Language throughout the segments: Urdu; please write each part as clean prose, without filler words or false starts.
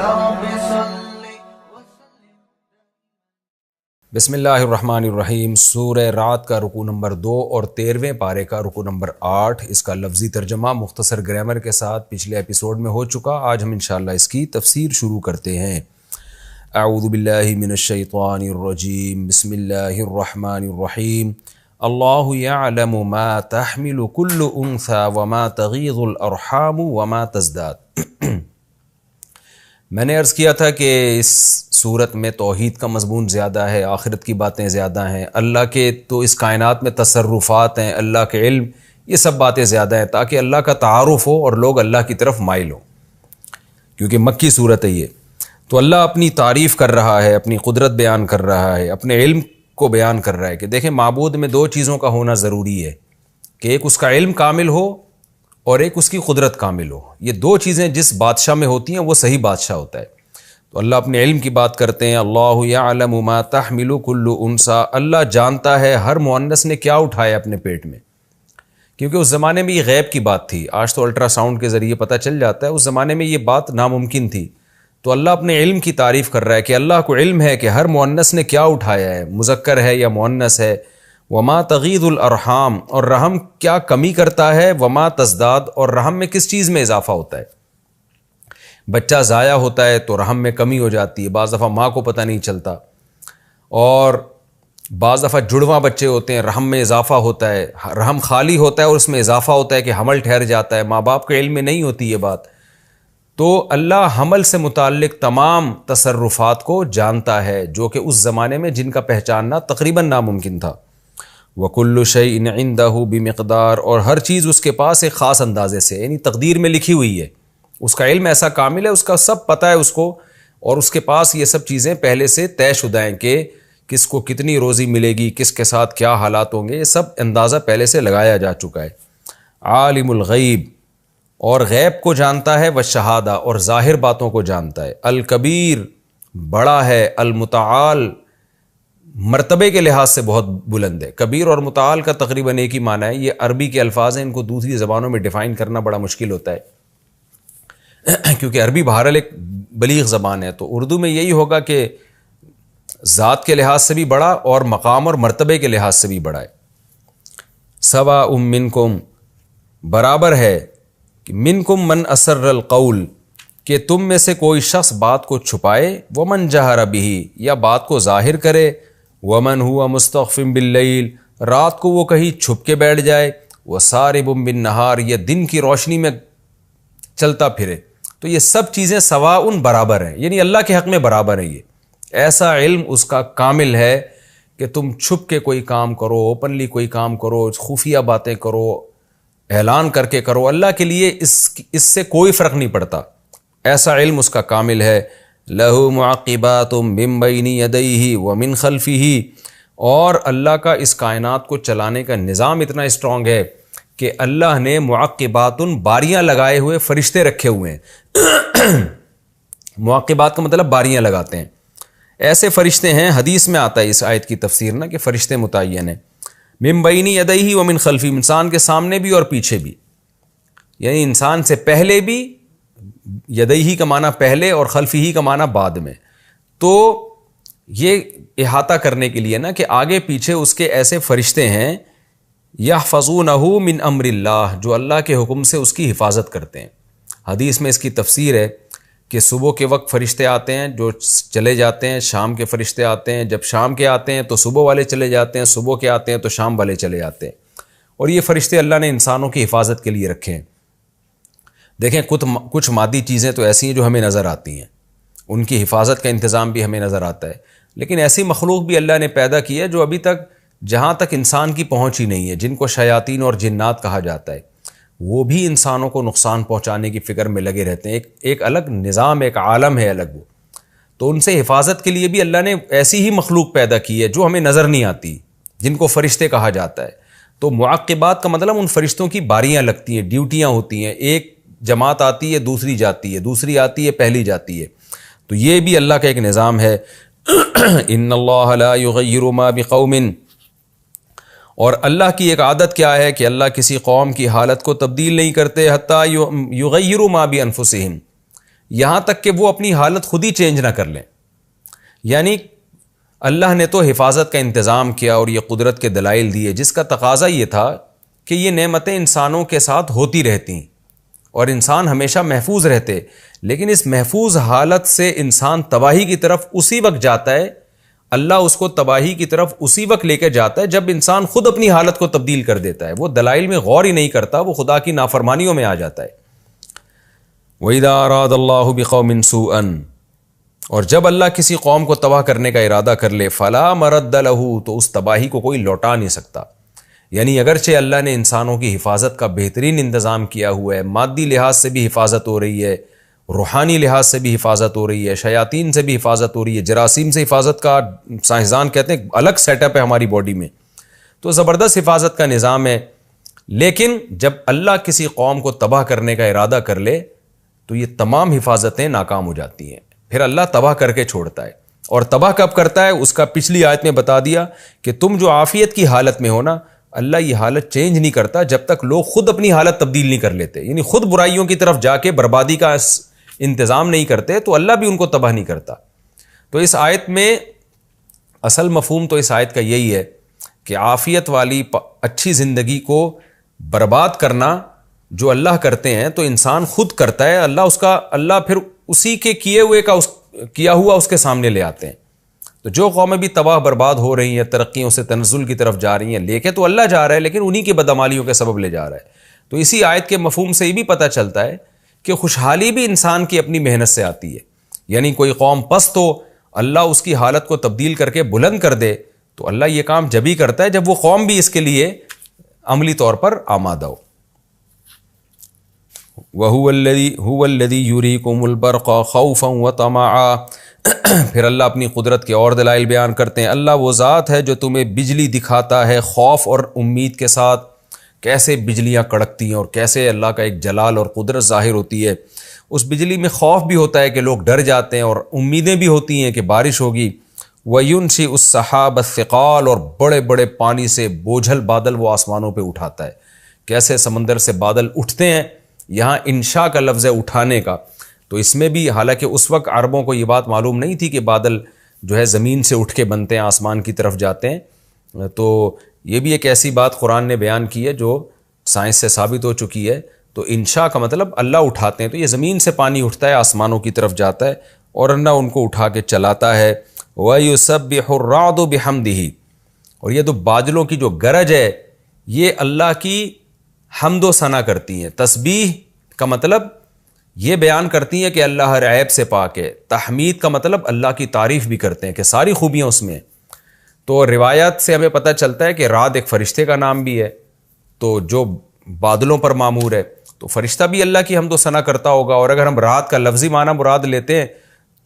رب صل. بسم اللہ الرحمن الرحیم. سورہ رعد کا رکوع نمبر 2 اور 13ویں پارے کا رکوع نمبر 8. اس کا لفظی ترجمہ مختصر گرامر کے ساتھ پچھلے ایپیسوڈ میں ہو چکا. آج ہم انشاءاللہ اس کی تفسیر شروع کرتے ہیں. اعوذ باللہ من الشیطان الرجیم. بسم اللہ الرحمن الرحیم. اللہ یعلم ما تحمل کل انثی وما تغیض الارحام وما تزداد. میں نے عرض کیا تھا کہ اس صورت میں توحید کا مضمون زیادہ ہے، آخرت کی باتیں زیادہ ہیں، اللہ کے تو اس کائنات میں تصرفات ہیں، اللہ کے علم، یہ سب باتیں زیادہ ہیں تاکہ اللہ کا تعارف ہو اور لوگ اللہ کی طرف مائل ہوں، کیونکہ مکی صورت ہے یہ. تو اللہ اپنی تعریف کر رہا ہے، اپنی قدرت بیان کر رہا ہے، اپنے علم کو بیان کر رہا ہے کہ دیکھیں معبود میں 2 چیزوں کا ہونا ضروری ہے، کہ ایک اس کا علم کامل ہو اور ایک اس کی قدرت کامل ہو. یہ 2 چیزیں جس بادشاہ میں ہوتی ہیں وہ صحیح بادشاہ ہوتا ہے. تو اللہ اپنے علم کی بات کرتے ہیں. اللہ یعلم ما تحمل کل انثی. اللہ جانتا ہے ہر مؤنث نے کیا اٹھایا اپنے پیٹ میں، کیونکہ اس زمانے میں یہ غیب کی بات تھی. آج تو الٹرا ساؤنڈ کے ذریعے پتہ چل جاتا ہے، اس زمانے میں یہ بات ناممکن تھی. تو اللہ اپنے علم کی تعریف کر رہا ہے کہ اللہ کو علم ہے کہ ہر مؤنث نے کیا اٹھایا ہے، مذکر ہے یا مؤنث ہے. وما تغیض الارحام، اور رحم کیا کمی کرتا ہے، وما تزداد، اور رحم میں کس چیز میں اضافہ ہوتا ہے. بچہ ضائع ہوتا ہے تو رحم میں کمی ہو جاتی ہے، بعض دفعہ ماں کو پتہ نہیں چلتا، اور بعض دفعہ جڑواں بچے ہوتے ہیں رحم میں اضافہ ہوتا ہے، رحم خالی ہوتا ہے اور اس میں اضافہ ہوتا ہے کہ حمل ٹھہر جاتا ہے. ماں باپ کے علم میں نہیں ہوتی یہ بات. تو اللہ حمل سے متعلق تمام تصرفات کو جانتا ہے، جو کہ اس زمانے میں جن کا پہچاننا تقریباً ناممکن تھا. وَكُلُّ شَيْءٍ عِندَهُ بِمِقْدَار، اور ہر چیز اس کے پاس ایک خاص اندازے سے، یعنی تقدیر میں لکھی ہوئی ہے. اس کا علم ایسا کامل ہے، اس کا سب پتہ ہے اس کو، اور اس کے پاس یہ سب چیزیں پہلے سے طے شدہ ہیں کہ کس کو کتنی روزی ملے گی، کس کے ساتھ کیا حالات ہوں گے، یہ سب اندازہ پہلے سے لگایا جا چکا ہے. عالم الغیب، اور غیب کو جانتا ہے، والشہادہ، اور ظاہر باتوں کو جانتا ہے. الکبیر، بڑا ہے. المتعال، مرتبے کے لحاظ سے بہت بلند ہے. کبیر اور متعال کا تقریباً ایک ہی معنی ہے. یہ عربی کے الفاظ ہیں، ان کو دوسری زبانوں میں ڈیفائن کرنا بڑا مشکل ہوتا ہے کیونکہ عربی بہرحال ایک بلیغ زبان ہے. تو اردو میں یہی ہوگا کہ ذات کے لحاظ سے بھی بڑا اور مقام اور مرتبے کے لحاظ سے بھی بڑا ہے. سواء منکم، برابر ہے کہ منکم من اسر القول، کہ تم میں سے کوئی شخص بات کو چھپائے، ومن جہر بہ، یا بات کو ظاہر کرے، ومن ہوا مستخف باللیل، رات کو وہ کہیں چھپ کے بیٹھ جائے، وسارب بالنہار، یا دن کی روشنی میں چلتا پھرے. تو یہ سب چیزیں سواء برابر ہیں، یعنی اللہ کے حق میں برابر ہیں. یہ ایسا علم اس کا کامل ہے کہ تم چھپ کے کوئی کام کرو، اوپنلی کوئی کام کرو، خفیہ باتیں کرو، اعلان کر کے کرو، اللہ کے لیے اس سے کوئی فرق نہیں پڑتا. ایسا علم اس کا کامل ہے. لَهُ مُعَقِّبَاتٌ مِّن بَيْنِ يَدَيْهِ وَمِن خَلْفِهِ، اور اللہ کا اس کائنات کو چلانے کا نظام اتنا اسٹرانگ ہے کہ اللہ نے معقبات، باریاں لگائے ہوئے فرشتے رکھے ہوئے ہیں. معقبات کا مطلب باریاں لگاتے ہیں. ایسے فرشتے ہیں، حدیث میں آتا ہے اس آیت کی تفسیر نا کہ فرشتے متعین ہیں. من بین یدیہ ومن خلفہ، انسان کے سامنے بھی اور پیچھے بھی، یعنی انسان سے پہلے بھی، یدیہ کا معنی پہلے اور خلفہ کا معنی بعد میں. تو یہ احاطہ کرنے کے لیے نا کہ آگے پیچھے اس کے ایسے فرشتے ہیں، یحفظونہ من امر اللہ، جو اللہ کے حکم سے اس کی حفاظت کرتے ہیں. حدیث میں اس کی تفسیر ہے کہ صبح کے وقت فرشتے آتے ہیں جو چلے جاتے ہیں، شام کے فرشتے آتے ہیں، جب شام کے آتے ہیں تو صبح والے چلے جاتے ہیں، صبح کے آتے ہیں تو شام والے چلے جاتے ہیں. اور یہ فرشتے اللہ نے انسانوں کی حفاظت کے لیے رکھے ہیں. دیکھیں کچھ مادی چیزیں تو ایسی ہیں جو ہمیں نظر آتی ہیں، ان کی حفاظت کا انتظام بھی ہمیں نظر آتا ہے، لیکن ایسی مخلوق بھی اللہ نے پیدا کی ہے جو ابھی تک جہاں تک انسان کی پہنچ ہی نہیں ہے، جن کو شیاطین اور جنات کہا جاتا ہے. وہ بھی انسانوں کو نقصان پہنچانے کی فکر میں لگے رہتے ہیں. ایک الگ نظام، ایک عالم ہے الگ. وہ تو ان سے حفاظت کے لیے بھی اللہ نے ایسی ہی مخلوق پیدا کی ہے جو ہمیں نظر نہیں آتی، جن کو فرشتے کہا جاتا ہے. تو معقبات کا مطلب ان فرشتوں کی باریاں لگتی ہیں، ڈیوٹیاں ہوتی ہیں. ایک جماعت آتی ہے، دوسری جاتی ہے، دوسری آتی ہے، پہلی جاتی ہے. تو یہ بھی اللہ کا ایک نظام ہے. ان اللہ لا یغیر ما بقوم، اور اللہ کی ایک عادت کیا ہے کہ اللہ کسی قوم کی حالت کو تبدیل نہیں کرتے حتیٰ یغیروا ما بانفسہم، یہاں تک کہ وہ اپنی حالت خود ہی چینج نہ کر لیں. یعنی اللہ نے تو حفاظت کا انتظام کیا اور یہ قدرت کے دلائل دیے، جس کا تقاضا یہ تھا کہ یہ نعمتیں انسانوں کے ساتھ ہوتی رہتی اور انسان ہمیشہ محفوظ رہتے، لیکن اس محفوظ حالت سے انسان تباہی کی طرف اسی وقت جاتا ہے. اللہ اس کو تباہی کی طرف اسی وقت لے کے جاتا ہے جب انسان خود اپنی حالت کو تبدیل کر دیتا ہے. وہ دلائل میں غور ہی نہیں کرتا، وہ خدا کی نافرمانیوں میں آ جاتا ہے. وَإِذَا أَرَادَ اللَّهُ بِقَوْمٍ سُوءًا، اور جب اللہ کسی قوم کو تباہ کرنے کا ارادہ کر لے، فَلَا مَرَدَّ لَهُ، تو اس تباہی کو کوئی لوٹا نہیں سکتا. یعنی اگرچہ اللہ نے انسانوں کی حفاظت کا بہترین انتظام کیا ہوا ہے، مادی لحاظ سے بھی حفاظت ہو رہی ہے، روحانی لحاظ سے بھی حفاظت ہو رہی ہے، شیاطین سے بھی حفاظت ہو رہی ہے، جراثیم سے حفاظت کا سائنسدان کہتے ہیں الگ سیٹ اپ ہے ہماری باڈی میں، تو زبردست حفاظت کا نظام ہے. لیکن جب اللہ کسی قوم کو تباہ کرنے کا ارادہ کر لے تو یہ تمام حفاظتیں ناکام ہو جاتی ہیں، پھر اللہ تباہ کر کے چھوڑتا ہے. اور تباہ کب کرتا ہے اس کا پچھلی آیت میں بتا دیا کہ تم جو عافیت کی حالت میں ہو نا، اللہ یہ حالت چینج نہیں کرتا جب تک لوگ خود اپنی حالت تبدیل نہیں کر لیتے. یعنی خود برائیوں کی طرف جا کے بربادی کا انتظام نہیں کرتے تو اللہ بھی ان کو تباہ نہیں کرتا. تو اس آیت میں اصل مفہوم تو اس آیت کا یہی ہے کہ عافیت والی اچھی زندگی کو برباد کرنا جو اللہ کرتے ہیں تو انسان خود کرتا ہے. اللہ پھر اسی کے کیا ہوا اس کے سامنے لے آتے ہیں. تو جو قومیں بھی تباہ برباد ہو رہی ہیں، ترقیوں سے تنزل کی طرف جا رہی ہیں، لے کے تو اللہ جا رہا ہے لیکن انہی کی بدعمالیوں کے سبب لے جا رہا ہے. تو اسی آیت کے مفہوم سے یہ بھی پتہ چلتا ہے کہ خوشحالی بھی انسان کی اپنی محنت سے آتی ہے. یعنی کوئی قوم پست ہو، اللہ اس کی حالت کو تبدیل کر کے بلند کر دے تو اللہ یہ کام جب ہی کرتا ہے جب وہ قوم بھی اس کے لیے عملی طور پر آمادہ ہو. وَهُوَ الَّذِي يُرِيكُمُ الْبَرْقَ خَوْفًا وَطَمَعًا، پھر اللہ اپنی قدرت کے اور دلائل بیان کرتے ہیں. اللہ وہ ذات ہے جو تمہیں بجلی دکھاتا ہے خوف اور امید کے ساتھ. کیسے بجلیاں کڑکتی ہیں اور کیسے اللہ کا ایک جلال اور قدرت ظاہر ہوتی ہے. اس بجلی میں خوف بھی ہوتا ہے کہ لوگ ڈر جاتے ہیں اور امیدیں بھی ہوتی ہیں کہ بارش ہوگی. وَيُنْشِئُ السَّحَابَ الثِّقَالَ، اور بڑے بڑے پانی سے بوجھل بادل وہ آسمانوں پہ اٹھاتا ہے. کیسے سمندر سے بادل اٹھتے ہیں، یہاں انشاء کا لفظ ہے اٹھانے کا. تو اس میں بھی حالانکہ اس وقت عربوں کو یہ بات معلوم نہیں تھی کہ بادل جو ہے زمین سے اٹھ کے بنتے ہیں، آسمان کی طرف جاتے ہیں. تو یہ بھی ایک ایسی بات قرآن نے بیان کی ہے جو سائنس سے ثابت ہو چکی ہے. تو انشاء کا مطلب اللہ اٹھاتے ہیں، تو یہ زمین سے پانی اٹھتا ہے، آسمانوں کی طرف جاتا ہے اور اللہ ان کو اٹھا کے چلاتا ہے. وَيُسَبِّحُ الرَّعْدُ بِحَمْدِهِ، اور یہ تو بادلوں کی جو گرج ہے یہ اللہ کی حمد و ثنا کرتی ہیں. تسبیح کا مطلب یہ بیان کرتی ہیں کہ اللہ ہر عیب سے پاک ہے. تحمید کا مطلب اللہ کی تعریف بھی کرتے ہیں کہ ساری خوبیاں اس میں ہیں. تو روایات سے ہمیں پتہ چلتا ہے کہ رعد ایک فرشتے کا نام بھی ہے، تو جو بادلوں پر معمور ہے تو فرشتہ بھی اللہ کی حمد و ثنا کرتا ہوگا. اور اگر ہم رعد کا لفظی معنی مراد لیتے ہیں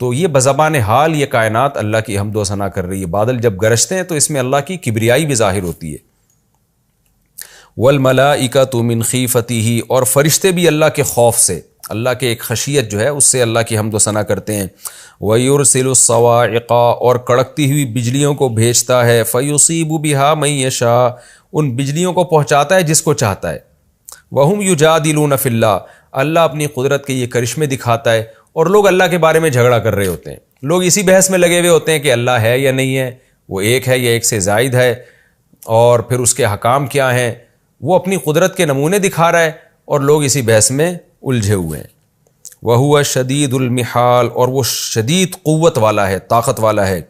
تو یہ بزبان حال یہ کائنات اللہ کی حمد و ثنا کر رہی ہے. بادل جب گرجتے ہیں تو اس میں اللہ کی کبریائی بھی ظاہر ہوتی ہے. وَالْمَلَائِكَةُ مِنْ خِيفَتِهِ، اور فرشتے بھی اللہ کے خوف سے، اللہ کے ایک خشیت جو ہے اس سے اللہ کی حمد و ثنا کرتے ہیں. وَيُرْسِلُ الصَّوَاعِقَ، اور کڑکتی ہوئی بجلیوں کو بھیجتا ہے. فَيُصِيبُ بِهَا مَن يَشَاءُ، ان بجلیوں کو پہنچاتا ہے جس کو چاہتا ہے. وَهُمْ يُجَادِلُونَ فِي اللَّهِ، اللہ اپنی قدرت کے یہ کرشمے دکھاتا ہے اور لوگ اللہ کے بارے میں جھگڑا کر رہے ہوتے ہیں. لوگ اسی بحث میں لگے ہوئے ہوتے ہیں کہ اللہ ہے یا نہیں ہے، وہ ایک ہے یا ایک سے زائد ہے، اور پھر اس کے حکام کیا ہیں. وہ اپنی قدرت کے نمونے دکھا رہا ہے اور لوگ اسی بحث میں الجھے ہوئے ہیں. وَهُوَ شَدِيدُ الْمِحَالِ، اور وہ شدید قوت والا ہے، طاقت والا ہے.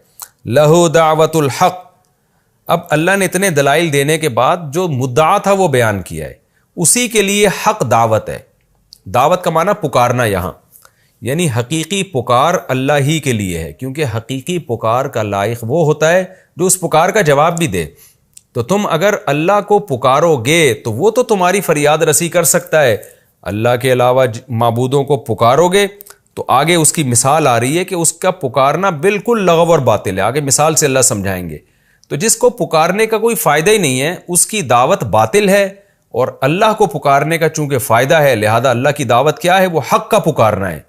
لَهُ دَعْوَةُ الْحَقِّ، اب اللہ نے اتنے دلائل دینے کے بعد جو مدعا تھا وہ بیان کیا ہے، اسی کے لیے حق دعوت ہے. دعوت کا معنی پکارنا یہاں، یعنی حقیقی پکار اللہ ہی کے لیے ہے، کیونکہ حقیقی پکار کا لائق وہ ہوتا ہے جو اس پکار کا جواب بھی دے. تو تم اگر اللہ کو پکارو گے تو وہ تو تمہاری فریاد رسی کر سکتا ہے. اللہ کے علاوہ معبودوں کو پکارو گے تو آگے اس کی مثال آ رہی ہے کہ اس کا پکارنا بالکل لغو اور باطل ہے. آگے مثال سے اللہ سمجھائیں گے. تو جس کو پکارنے کا کوئی فائدہ ہی نہیں ہے اس کی دعوت باطل ہے، اور اللہ کو پکارنے کا چونکہ فائدہ ہے لہذا اللہ کی دعوت کیا ہے، وہ حق کا پکارنا ہے.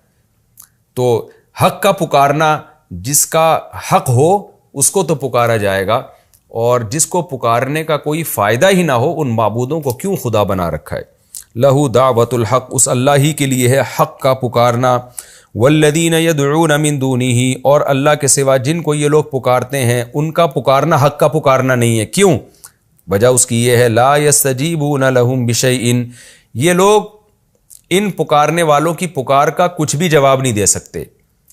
تو حق کا پکارنا، جس کا حق ہو اس کو تو پکارا جائے گا، اور جس کو پکارنے کا کوئی فائدہ ہی نہ ہو ان معبودوں کو کیوں خدا بنا رکھا ہے. لہو دعوت الحق، اس اللہ ہی کے لیے ہے حق کا پکارنا، والذین یدعون من دونہ، اور اللہ کے سوا جن کو یہ لوگ پکارتے ہیں ان کا پکارنا حق کا پکارنا نہیں ہے۔ کیوں؟ وجہ اس کی یہ ہے لا یستجیبون لہم بشیء، یہ لوگ ان پکارنے والوں کی پکار کا کچھ بھی جواب نہیں دے سکتے،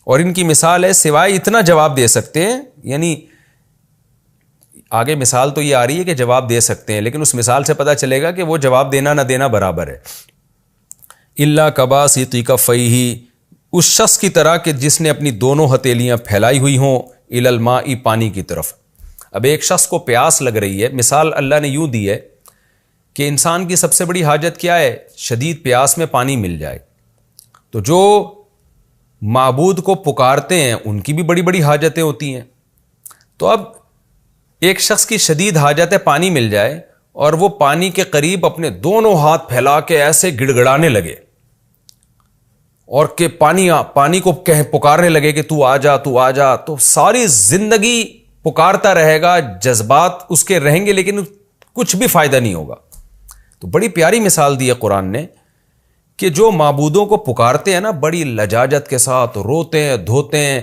اور ان کی مثال ہے سوائے اتنا جواب دے سکتے ہیں، یعنی آگے مثال تو یہ آ رہی ہے کہ جواب دے سکتے ہیں، لیکن اس مثال سے پتہ چلے گا کہ وہ جواب دینا نہ دینا برابر ہے۔ الا کباسط کفیہ، اس شخص کی طرح کہ جس نے اپنی دونوں ہتھیلیاں پھیلائی ہوئی ہوں الی الماء، پانی کی طرف۔ اب ایک شخص کو پیاس لگ رہی ہے، مثال اللہ نے یوں دی ہے کہ انسان کی سب سے بڑی حاجت کیا ہے؟ شدید پیاس میں پانی مل جائے۔ تو جو معبود کو پکارتے ہیں ان کی بھی بڑی بڑی حاجتیں ہوتی ہیں۔ تو اب ایک شخص کی شدید حاجت ہے پانی مل جائے، اور وہ پانی کے قریب اپنے دونوں ہاتھ پھیلا کے ایسے گڑ گڑانے لگے، اور کہ پانی کو پکارنے لگے کہ تو آ جا تو آ جا، تو ساری زندگی پکارتا رہے گا، جذبات اس کے رہیں گے لیکن کچھ بھی فائدہ نہیں ہوگا۔ تو بڑی پیاری مثال دی ہے قرآن نے کہ جو معبودوں کو پکارتے ہیں نا بڑی لجاجت کے ساتھ، روتے ہیں دھوتے ہیں،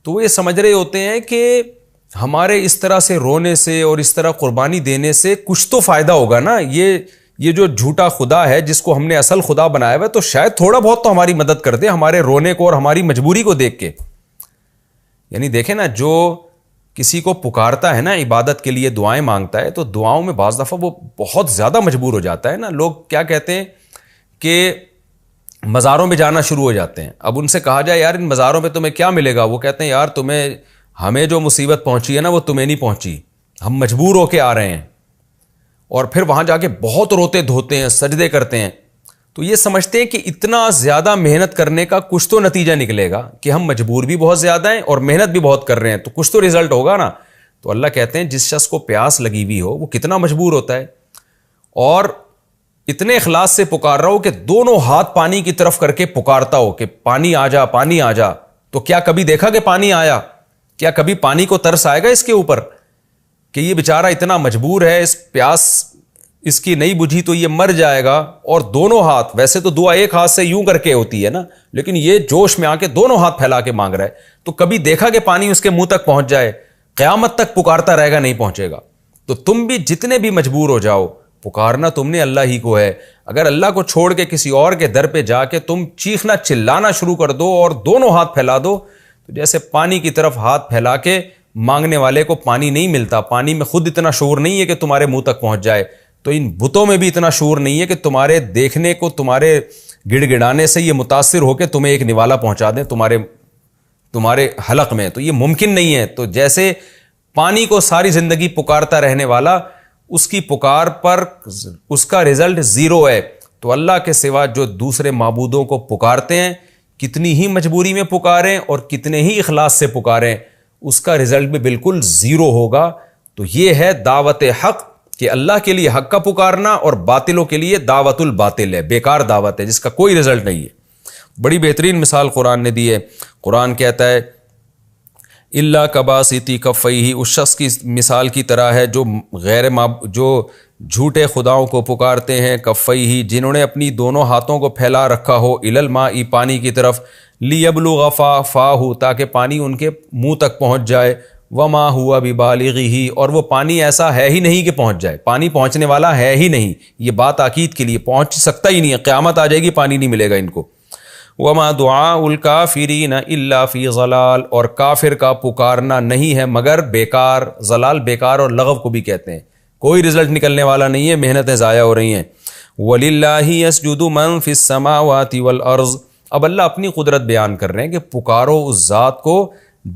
تو وہ یہ سمجھ رہے ہوتے ہیں کہ ہمارے اس طرح سے رونے سے اور اس طرح قربانی دینے سے کچھ تو فائدہ ہوگا نا، یہ جو جھوٹا خدا ہے جس کو ہم نے اصل خدا بنایا ہوا ہے تو شاید تھوڑا بہت تو ہماری مدد کر دے ہمارے رونے کو اور ہماری مجبوری کو دیکھ کے۔ یعنی دیکھیں نا، جو کسی کو پکارتا ہے نا عبادت کے لیے، دعائیں مانگتا ہے، تو دعاؤں میں بعض دفعہ وہ بہت زیادہ مجبور ہو جاتا ہے نا۔ لوگ کیا کہتے ہیں کہ مزاروں میں جانا شروع ہو جاتے ہیں۔ اب ان سے کہا جائے یار ان مزاروں میں تمہیں کیا ملے گا، وہ کہتے ہیں یار ہمیں جو مصیبت پہنچی ہے نا وہ تمہیں نہیں پہنچی، ہم مجبور ہو کے آ رہے ہیں، اور پھر وہاں جا کے بہت روتے دھوتے ہیں، سجدے کرتے ہیں، تو یہ سمجھتے ہیں کہ اتنا زیادہ محنت کرنے کا کچھ تو نتیجہ نکلے گا، کہ ہم مجبور بھی بہت زیادہ ہیں اور محنت بھی بہت کر رہے ہیں، تو کچھ تو رزلٹ ہوگا نا۔ تو اللہ کہتے ہیں جس شخص کو پیاس لگی ہوئی ہو وہ کتنا مجبور ہوتا ہے، اور اتنے اخلاص سے پکار رہا ہو کہ دونوں ہاتھ پانی کی طرف کر کے پکارتا ہو کہ پانی آ جا پانی آ جا، تو کیا کبھی دیکھا کہ پانی آیا؟ کیا کبھی پانی کو ترس آئے گا اس کے اوپر کہ یہ بیچارہ اتنا مجبور ہے، اس پیاس اس کی نہیں بجھی تو یہ مر جائے گا، اور دونوں ہاتھ، ویسے تو دعا ایک ہاتھ سے یوں کر کے ہوتی ہے نا، لیکن یہ جوش میں آ کے دونوں ہاتھ پھیلا کے مانگ رہا ہے، تو کبھی دیکھا کہ پانی اس کے منہ تک پہنچ جائے؟ قیامت تک پکارتا رہے گا، نہیں پہنچے گا۔ تو تم بھی جتنے بھی مجبور ہو جاؤ، پکارنا تم نے اللہ ہی کو ہے۔ اگر اللہ کو چھوڑ کے کسی اور کے در پہ جا کے تم چیخنا چلانا شروع کر دو اور دونوں ہاتھ پھیلا دو، تو جیسے پانی کی طرف ہاتھ پھیلا کے مانگنے والے کو پانی نہیں ملتا، پانی میں خود اتنا شعور نہیں ہے کہ تمہارے منہ تک پہنچ جائے، تو ان بتوں میں بھی اتنا شعور نہیں ہے کہ تمہارے دیکھنے کو، تمہارے گڑ گڑانے سے یہ متاثر ہو کے تمہیں ایک نوالا پہنچا دیں تمہارے حلق میں، تو یہ ممکن نہیں ہے۔ تو جیسے پانی کو ساری زندگی پکارتا رہنے والا، اس کی پکار پر اس کا رزلٹ زیرو ہے، تو اللہ کے سوا جو دوسرے معبودوں کو پکارتے ہیں، کتنی ہی مجبوری میں پکاریں اور کتنے ہی اخلاص سے پکاریں، اس کا رزلٹ بھی بالکل زیرو ہوگا۔ تو یہ ہے دعوت حق، کہ اللہ کے لیے حق کا پکارنا، اور باطلوں کے لیے دعوت الباطل ہے، بیکار دعوت ہے جس کا کوئی رزلٹ نہیں ہے۔ بڑی بہترین مثال قرآن نے دی ہے۔ قرآن کہتا ہے الا کباسط کفیہ، اس شخص کی مثال کی طرح ہے جو جو جھوٹے خداؤں کو پکارتے ہیں، کفیہ، جنہوں نے اپنی دونوں ہاتھوں کو پھیلا رکھا ہو الی الماء، پانی کی طرف، لیبلغ فاہ، تاکہ پانی ان کے منہ تک پہنچ جائے، وما ہوا ببالغہ، اور وہ پانی ایسا ہے ہی نہیں کہ پہنچ جائے، پانی پہنچنے والا ہے ہی نہیں، یہ بات تاکید کے لیے، پہنچ سکتا ہی نہیں ہے، قیامت آ جائے گی پانی نہیں ملے گا ان کو۔ وما دعاء الکافرین الا فی ضلال، اور کافر کا پکارنا نہیں ہے مگر بیکار، ضلال بیکار اور لغو کو بھی کہتے ہیں، کوئی رزلٹ نکلنے والا نہیں ہے، محنتیں ضائع ہو رہی ہیں۔ وَلِلَّهِ يَسْجُدُ مَن فِي السَّمَاوَاتِ وَالْأَرْضِ، اب اللہ اپنی قدرت بیان کر رہے ہیں کہ پکارو اس ذات کو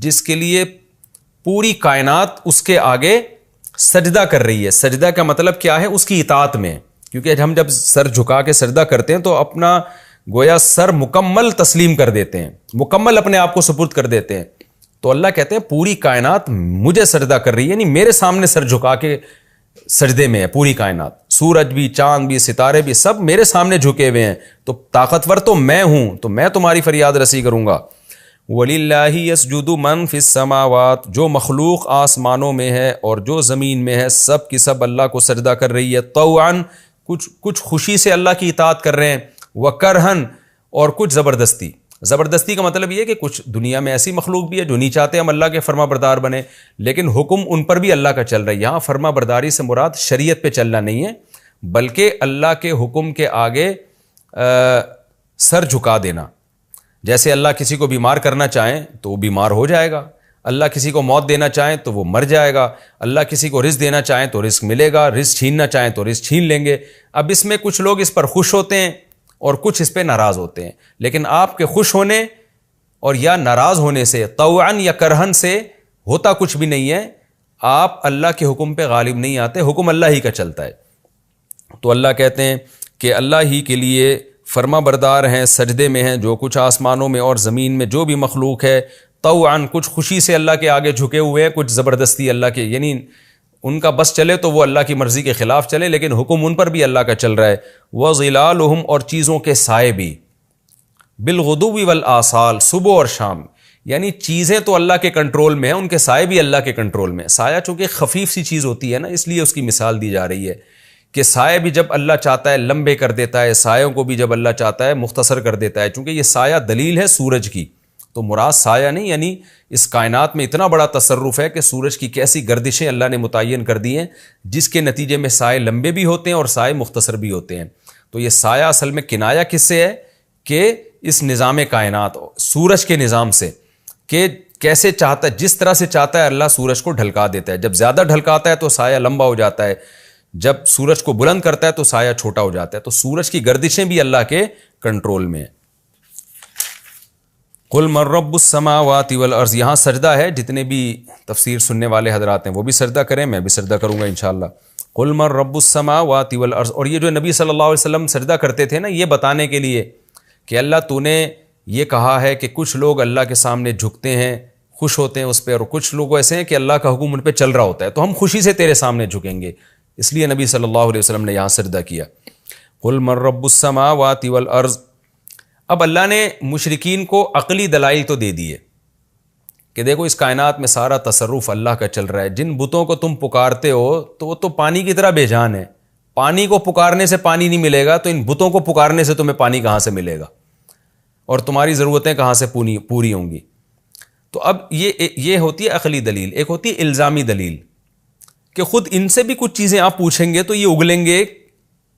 جس کے لیے پوری کائنات اس کے آگے سجدہ کر رہی ہے۔ سجدہ کا مطلب کیا ہے؟ اس کی اطاعت میں، کیونکہ ہم جب سر جھکا کے سجدہ کرتے ہیں تو اپنا گویا سر مکمل تسلیم کر دیتے ہیں، مکمل اپنے آپ کو سپرد کر دیتے ہیں۔ تو اللہ کہتے ہیں پوری کائنات مجھے سجدہ کر رہی ہے، یعنی میرے سامنے سر جھکا کے سجدے میں ہے پوری کائنات، سورج بھی، چاند بھی، ستارے بھی، سب میرے سامنے جھکے ہوئے ہیں، تو طاقتور تو میں ہوں، تو میں تمہاری فریاد رسی کروں گا۔ وَلِلَّهِ يَسْجُدُ مَن فِي السَّمَاوَاتِ، جو مخلوق آسمانوں میں ہے اور جو زمین میں ہے، سب کی سب اللہ کو سجدہ کر رہی ہے، طوعاً، کچھ خوشی سے اللہ کی اطاعت کر رہے ہیں، وکرہن، اور کچھ زبردستی. زبردستی کا مطلب یہ ہے کہ کچھ دنیا میں ایسی مخلوق بھی ہے جو نہیں چاہتے ہم اللہ کے فرما بردار بنے، لیکن حکم ان پر بھی اللہ کا چل رہا ہے. یہاں فرما برداری سے مراد شریعت پہ چلنا نہیں ہے، بلکہ اللہ کے حکم کے آگے سر جھکا دینا. جیسے اللہ کسی کو بیمار کرنا چاہیں تو وہ بیمار ہو جائے گا، اللہ کسی کو موت دینا چاہیں تو وہ مر جائے گا، اللہ کسی کو رزق دینا چاہیں تو رزق ملے گا، رزق چھیننا چاہیں تو رزق چھین لیں گے. اب اس میں کچھ لوگ اس پر خوش ہوتے ہیں اور کچھ اس پہ ناراض ہوتے ہیں، لیکن آپ کے خوش ہونے اور یا ناراض ہونے سے، طوعاً یا کرہن سے ہوتا کچھ بھی نہیں ہے. آپ اللہ کے حکم پہ غالب نہیں آتے، حکم اللہ ہی کا چلتا ہے. تو اللہ کہتے ہیں کہ اللہ ہی کے لیے فرما بردار ہیں، سجدے میں ہیں جو کچھ آسمانوں میں اور زمین میں جو بھی مخلوق ہے. طوعاً کچھ خوشی سے اللہ کے آگے جھکے ہوئے ہیں، کچھ زبردستی اللہ کے، یعنی ان کا بس چلے تو وہ اللہ کی مرضی کے خلاف چلے، لیکن حکم ان پر بھی اللہ کا چل رہا ہے. وَظِلَالُهُمْ، اور چیزوں کے سائے بھی، بِالْغُدُوِّ وَالْآصَالِ، صبح اور شام. یعنی چیزیں تو اللہ کے کنٹرول میں ہیں، ان کے سائے بھی اللہ کے کنٹرول میں. سایہ چونکہ خفیف سی چیز ہوتی ہے نا، اس لیے اس کی مثال دی جا رہی ہے کہ سائے بھی جب اللہ چاہتا ہے لمبے کر دیتا ہے، سایوں کو بھی جب اللہ چاہتا ہے مختصر کر دیتا ہے. چونکہ یہ سایہ دلیل ہے سورج کی، تو مراد سایہ نہیں، یعنی اس کائنات میں اتنا بڑا تصرف ہے کہ سورج کی کیسی گردشیں اللہ نے متعین کر دی ہیں جس کے نتیجے میں سائے لمبے بھی ہوتے ہیں اور سائے مختصر بھی ہوتے ہیں. تو یہ سایہ اصل میں کنایا کس سے ہے کہ اس نظام کائنات، سورج کے نظام سے، کہ کیسے چاہتا ہے، جس طرح سے چاہتا ہے اللہ سورج کو ڈھلکا دیتا ہے. جب زیادہ ڈھلکاتا ہے تو سایہ لمبا ہو جاتا ہے، جب سورج کو بلند کرتا ہے تو سایہ چھوٹا ہو جاتا ہے. تو سورج کی گردشیں بھی اللہ کے کنٹرول میں ہیں. قل من رب السماوات والارض، یہاں سجدہ ہے، جتنے بھی تفسیر سننے والے حضرات ہیں وہ بھی سجدہ کریں، میں بھی سجدہ کروں گا انشاءاللہ. قل من رب السماوات والارض، اور یہ جو نبی صلی اللہ علیہ وسلم سجدہ کرتے تھے نا، یہ بتانے کے لیے کہ اللہ تو نے یہ کہا ہے کہ کچھ لوگ اللہ کے سامنے جھکتے ہیں، خوش ہوتے ہیں اس پہ، اور کچھ لوگ ایسے ہیں کہ اللہ کا حکم ان پہ چل رہا ہوتا ہے تو ہم خوشی سے تیرے سامنے جھکیں گے. اس لیے نبی صلی اللہ علیہ وسلم نے یہاں سجدہ کیا. قل من رب السماوات والارض. اب اللہ نے مشرکین کو عقلی دلائل تو دے دیے کہ دیکھو اس کائنات میں سارا تصرف اللہ کا چل رہا ہے. جن بتوں کو تم پکارتے ہو تو وہ تو پانی کی طرح بے جان ہے، پانی کو پکارنے سے پانی نہیں ملے گا، تو ان بتوں کو پکارنے سے تمہیں پانی کہاں سے ملے گا اور تمہاری ضرورتیں کہاں سے پوری ہوں گی. تو اب یہ ہوتی ہے عقلی دلیل. ایک ہوتی ہے الزامی دلیل کہ خود ان سے بھی کچھ چیزیں آپ پوچھیں گے تو یہ اگلیں گے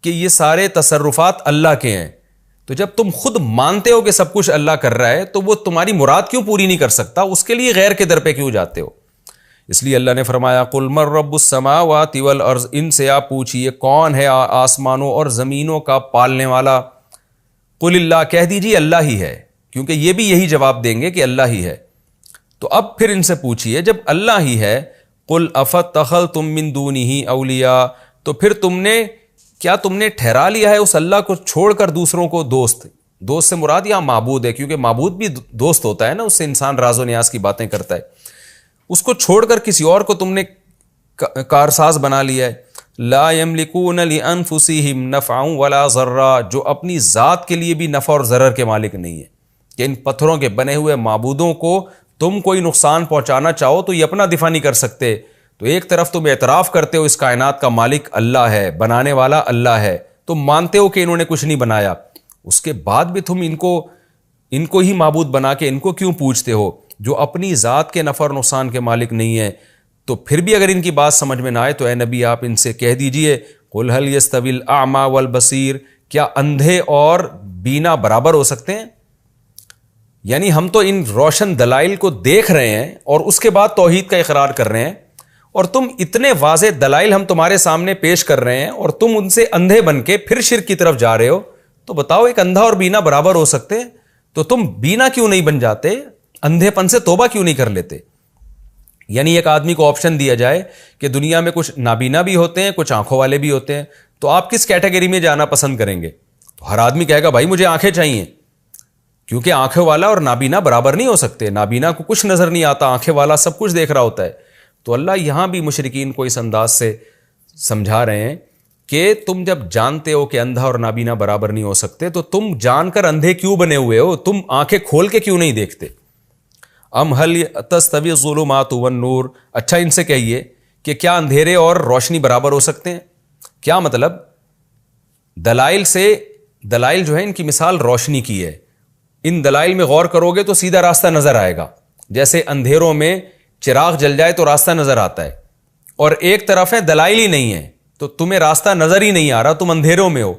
کہ یہ سارے تصرفات اللہ کے ہیں. تو جب تم خود مانتے ہو کہ سب کچھ اللہ کر رہا ہے تو وہ تمہاری مراد کیوں پوری نہیں کر سکتا؟ اس کے لیے غیر کے در پہ کیوں جاتے ہو؟ اس لیے اللہ نے فرمایا قل من رب السماوات والارض، ان سے آپ پوچھئے کون ہے آسمانوں اور زمینوں کا پالنے والا. قل اللہ، کہہ دیجیے اللہ ہی ہے، کیونکہ یہ بھی یہی جواب دیں گے کہ اللہ ہی ہے. تو اب پھر ان سے پوچھئے جب اللہ ہی ہے، قل افاتخذتم من دونہ اولیاء، تو پھر کیا تم نے ٹھہرا لیا ہے اس اللہ کو چھوڑ کر دوسروں کو دوست؟ دوست سے مراد یہاں معبود ہے، کیونکہ معبود بھی دوست ہوتا ہے نا، اس سے انسان راز و نیاز کی باتیں کرتا ہے. اس کو چھوڑ کر کسی اور کو تم نے کارساز بنا لیا ہے. لا یملکون لانفسہم نفعا ولا ضرا، جو اپنی ذات کے لیے بھی نفع اور ضرر کے مالک نہیں ہے، کہ ان پتھروں کے بنے ہوئے معبودوں کو تم کوئی نقصان پہنچانا چاہو تو یہ اپنا دفاع نہیں کر سکتے. تو ایک طرف تم اعتراف کرتے ہو اس کائنات کا مالک اللہ ہے، بنانے والا اللہ ہے، تم مانتے ہو کہ انہوں نے کچھ نہیں بنایا، اس کے بعد بھی تم ان کو ہی معبود بنا کے ان کو کیوں پوچھتے ہو جو اپنی ذات کے نفع اور نقصان کے مالک نہیں ہیں؟ تو پھر بھی اگر ان کی بات سمجھ میں نہ آئے تو اے نبی آپ ان سے کہہ دیجئے قل هل يستوي الاعمى والبصير، کیا اندھے اور بینا برابر ہو سکتے ہیں؟ یعنی ہم تو ان روشن دلائل کو دیکھ رہے ہیں اور اس کے بعد توحید کا اقرار کر رہے ہیں، اور تم اتنے واضح دلائل ہم تمہارے سامنے پیش کر رہے ہیں اور تم ان سے اندھے بن کے پھر شرک کی طرف جا رہے ہو. تو بتاؤ ایک اندھا اور بینا برابر ہو سکتے ہیں؟ تو تم بینا کیوں نہیں بن جاتے؟ اندھے پن سے توبہ کیوں نہیں کر لیتے؟ یعنی ایک آدمی کو آپشن دیا جائے کہ دنیا میں کچھ نابینا بھی ہوتے ہیں، کچھ آنکھوں والے بھی ہوتے ہیں، تو آپ کس کیٹیگری میں جانا پسند کریں گے؟ تو ہر آدمی کہے گا بھائی مجھے آنکھیں چاہیے، کیونکہ آنکھوں والا اور نابینا برابر نہیں ہو سکتے. نابینا کو کچھ نظر نہیں آتا، آنکھیں والا سب کچھ دیکھ رہا ہوتا ہے. تو اللہ یہاں بھی مشرکین کو اس انداز سے سمجھا رہے ہیں کہ تم جب جانتے ہو کہ اندھا اور نابینا برابر نہیں ہو سکتے تو تم جان کر اندھے کیوں بنے ہوئے ہو؟ تم آنکھیں کھول کے کیوں نہیں دیکھتے؟ ام هل تستوی الظلمات والنور، اچھا ان سے کہیے کہ کیا اندھیرے اور روشنی برابر ہو سکتے ہیں؟ کیا مطلب دلائل جو ہے ان کی مثال روشنی کی ہے. ان دلائل میں غور کرو گے تو سیدھا راستہ نظر آئے گا. جیسے اندھیروں میں چراغ جل جائے تو راستہ نظر آتا ہے, اور ایک طرف ہے دلائل ہی نہیں ہے تو تمہیں راستہ نظر ہی نہیں آ رہا, تم اندھیروں میں ہو.